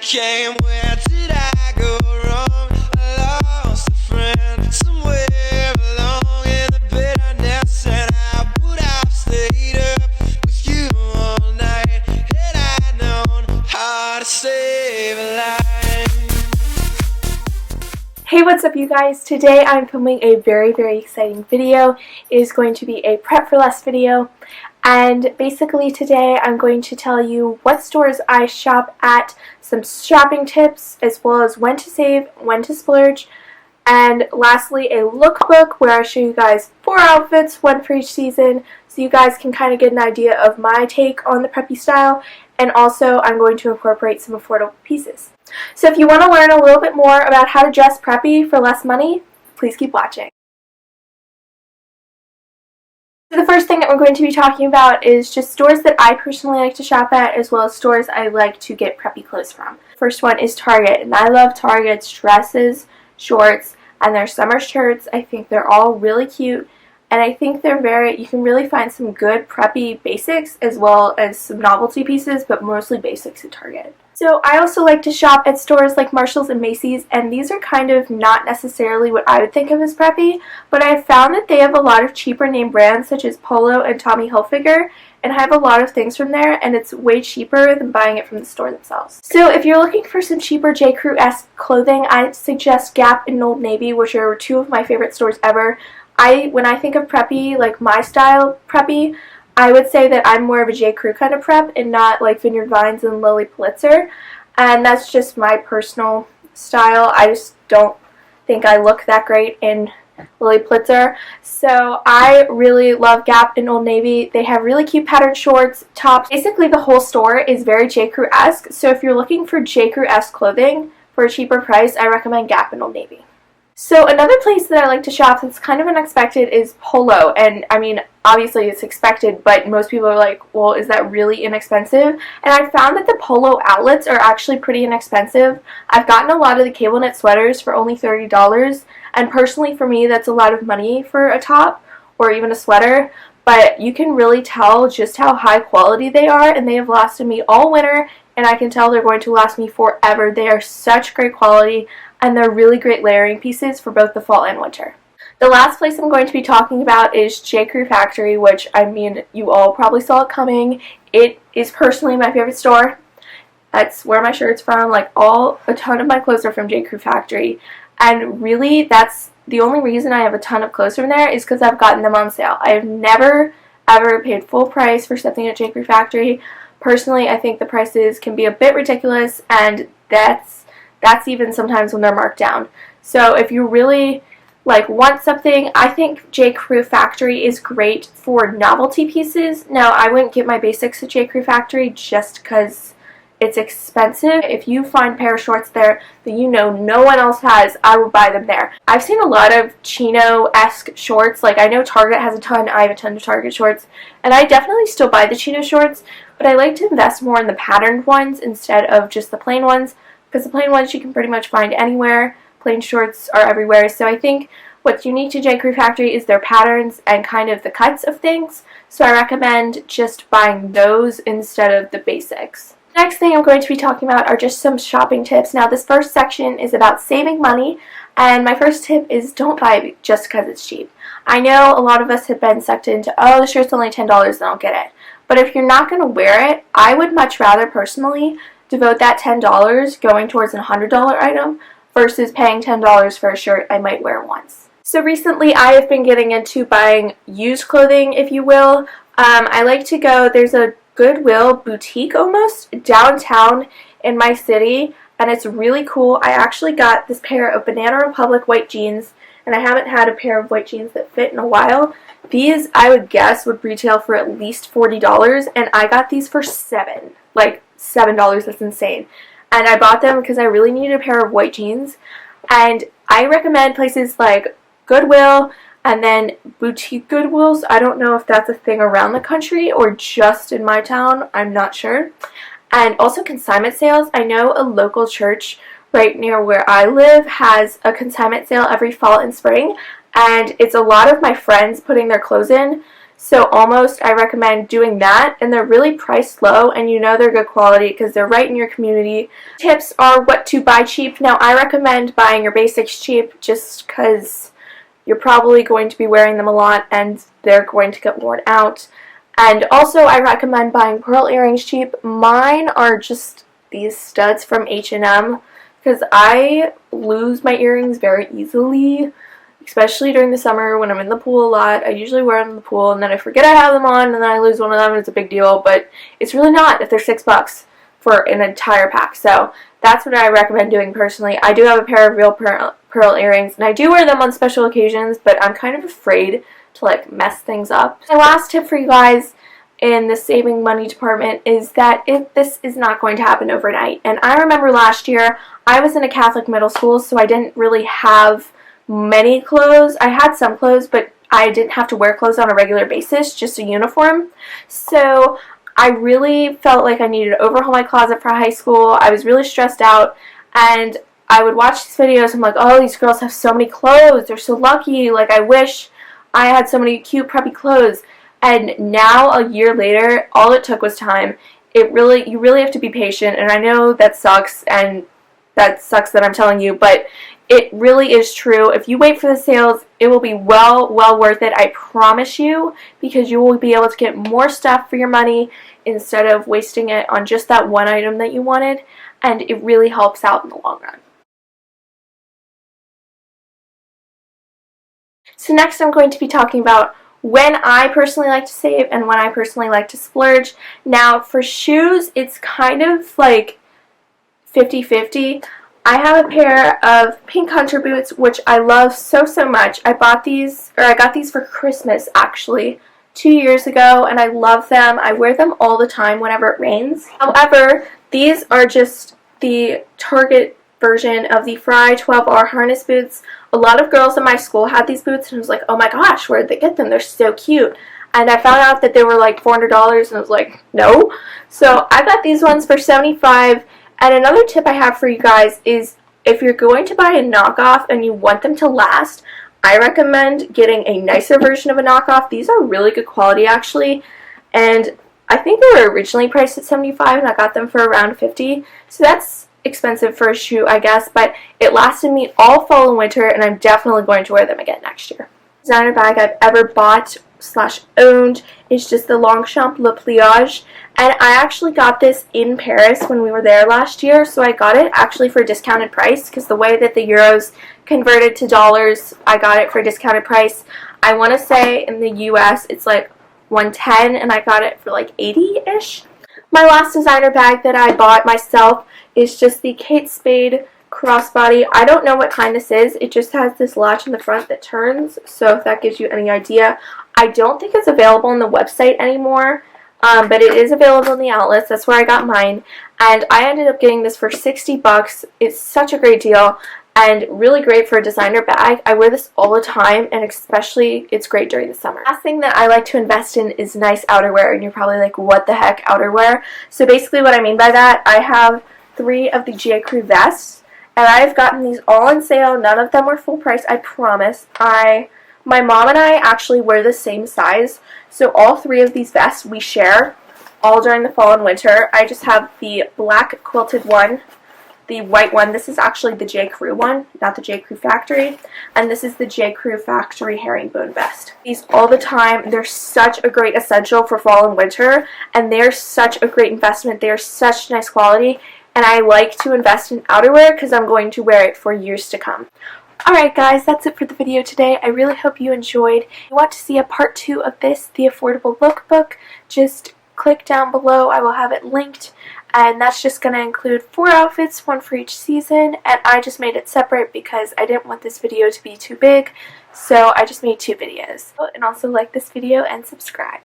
became? Where did I go wrong? I lost a friend somewhere along in the bitterness, and I would have stayed up with you all night had I known how to save a life. Hey, what's up you guys? Today I'm filming a very exciting video. It is going to be a prep for less video, and basically today I'm going to tell you what stores I shop at, some shopping tips, as well as when to save, when to splurge, and lastly a lookbook where I show you guys 4 outfits, one for each season, so you guys can kind of get an idea of my take on the preppy style, and also I'm going to incorporate some affordable pieces. So if you want to learn a little bit more about how to dress preppy for less money, please keep watching. So the first thing that we're going to be talking about is just stores that I personally like to shop at, as well as stores I like to get preppy clothes from. First one is Target, and I love Target's dresses, shorts, and their summer shirts. I think they're all really cute, and I think you can really find some good preppy basics as well as some novelty pieces, but mostly basics at Target. So I also like to shop at stores like Marshall's and Macy's, and these are kind of not necessarily what I would think of as preppy, but I've found that they have a lot of cheaper name brands such as Polo and Tommy Hilfiger, and I have a lot of things from there, and it's way cheaper than buying it from the store themselves. So if you're looking for some cheaper J. Crew-esque clothing, I suggest Gap and Old Navy, which are 2 of my favorite stores ever. When I think of preppy, like my style preppy, I would say that I'm more of a J. Crew kind of prep and not like Vineyard Vines and Lilly Pulitzer, and that's just my personal style. I just don't think I look that great in Lilly Pulitzer. So I really love Gap and Old Navy. They have really cute patterned shorts, tops. Basically the whole store is very J. Crew-esque, so if you're looking for J. Crew-esque clothing for a cheaper price, I recommend Gap and Old Navy. So another place that I like to shop that's kind of unexpected is Polo, and I mean obviously it's expected, but most people are like, well, is that really inexpensive? And I found that the Polo outlets are actually pretty inexpensive. I've gotten a lot of the cable knit sweaters for only $30, and personally for me that's a lot of money for a top or even a sweater, but you can really tell just how high quality they are, and they have lasted me all winter, and I can tell they're going to last me forever. They are such great quality, and they're really great layering pieces for both the fall and winter. The last place I'm going to be talking about is J. Crew Factory, which, I mean, you all probably saw it coming. It is personally my favorite store. That's where my shirt's from. Like, a ton of my clothes are from J. Crew Factory. And really, that's the only reason I have a ton of clothes from there is because I've gotten them on sale. I have never, ever paid full price for something at J. Crew Factory. Personally, I think the prices can be a bit ridiculous, and that's even sometimes when they're marked down. So if you really want something, I think J. Crew Factory is great for novelty pieces. Now, I wouldn't get my basics at J. Crew Factory just because it's expensive. If you find a pair of shorts there that you know no one else has, I will buy them there. I've seen a lot of chino-esque shorts. Like, I know Target has a ton. I have a ton of Target shorts, and I definitely still buy the chino shorts, but I like to invest more in the patterned ones instead of just the plain ones, because the plain ones you can pretty much find anywhere. Plain shorts are everywhere. So I think what's unique to J. Crew Factory is their patterns and kind of the cuts of things. So I recommend just buying those instead of the basics. Next thing I'm going to be talking about are just some shopping tips. Now this first section is about saving money, and my first tip is don't buy it just because it's cheap. I know a lot of us have been sucked into, oh, the shirt's only $10, then I'll get it. But if you're not going to wear it, I would much rather personally devote that $10 going towards a $100 item versus paying $10 for a shirt I might wear once. So recently I have been getting into buying used clothing, if you will. I like to go, there's a Goodwill boutique almost downtown in my city, and it's really cool. I actually got this pair of Banana Republic white jeans, and I haven't had a pair of white jeans that fit in a while. These, I would guess, would retail for at least $40, and I got these for $7. Like, $7, that's insane. And I bought them because I really needed a pair of white jeans. And I recommend places like Goodwill and then boutique Goodwills. I don't know if that's a thing around the country or just in my town. I'm not sure. And also consignment sales. I know a local church right near where I live has a consignment sale every fall and spring. And it's a lot of my friends putting their clothes in. So almost I recommend doing that, and they're really priced low, and you know they're good quality because they're right in your community. Tips are what to buy cheap. Now I recommend buying your basics cheap just because you're probably going to be wearing them a lot and they're going to get worn out. And also I recommend buying pearl earrings cheap. Mine are just these studs from H&M because I lose my earrings very easily. Especially during the summer when I'm in the pool a lot. I usually wear them in the pool and then I forget I have them on and then I lose one of them and it's a big deal. But it's really not if they're $6 for an entire pack. So that's what I recommend doing personally. I do have a pair of real pearl earrings and I do wear them on special occasions, but I'm kind of afraid to like mess things up. My last tip for you guys in the saving money department is that this is not going to happen overnight. And I remember last year I was in a Catholic middle school, so I didn't really have many clothes. I had some clothes, but I didn't have to wear clothes on a regular basis, just a uniform. So I really felt like I needed to overhaul my closet for high school. I was really stressed out, and I would watch these videos. I'm like, oh, these girls have so many clothes. They're so lucky. Like, I wish I had so many cute, preppy clothes. And now, a year later, all it took was time. You really have to be patient, and I know that sucks, and that sucks that I'm telling you, but it really is true. If you wait for the sales, it will be well worth it, I promise you, because you will be able to get more stuff for your money instead of wasting it on just that one item that you wanted, and it really helps out in the long run. So next I'm going to be talking about when I personally like to save and when I personally like to splurge. Now for shoes, it's kind of like 50-50. I have a pair of pink hunter boots, which I love so much. I got these for Christmas actually 2 years ago, and I love them. I wear them all the time whenever it rains. However, these are just the Target version of the Fry 12R harness boots. A lot of girls in my school had these boots, and I was like, oh my gosh, where did they get them? They're so cute. And I found out that they were like $400, and I was like, no. So I got these ones for $75. And another tip I have for you guys is if you're going to buy a knockoff and you want them to last, I recommend getting a nicer version of a knockoff. These are really good quality actually, and I think they were originally priced at $75 and I got them for around $50. So that's expensive for a shoe, I guess, but it lasted me all fall and winter, and I'm definitely going to wear them again next year. Designer bag I've ever bought / owned is just the Longchamp Le Pliage, and I actually got this in Paris when we were there last year, so I got it actually for a discounted price because the way that the euros converted to dollars, I got it for a discounted price. I want to say in the US it's like $110 and I got it for like $80-ish. My last designer bag that I bought myself is just the Kate Spade Crossbody. I don't know what kind this is. It just has this latch in the front that turns, so if that gives you any idea. I don't think it's available on the website anymore, but it is available in the outlets. That's where I got mine, and I ended up getting this for $60. It's such a great deal and really great for a designer bag. I wear this all the time, and especially it's great during the summer. Last thing that I like to invest in is nice outerwear, and you're probably like, what the heck, outerwear? So basically what I mean by that, I have 3 of the J. Crew vests, and I've gotten these all on sale. None of them were full price, I promise. My mom and I actually wear the same size, so all 3 of these vests we share all during the fall and winter. I just have the black quilted one, the white one. This is actually the J. Crew one, not the J. Crew Factory, and this is the J. Crew Factory herringbone vest. These all the time. They're such a great essential for fall and winter, and they're such a great investment. They are such nice quality, and I like to invest in outerwear because I'm going to wear it for years to come. Alright guys, that's it for the video today. I really hope you enjoyed. If you want to see a part 2 of this, the Affordable Lookbook, just click down below. I will have it linked, and that's just going to include 4 outfits, 1 for each season, and I just made it separate because I didn't want this video to be too big, so I just made 2 videos. And also like this video and subscribe.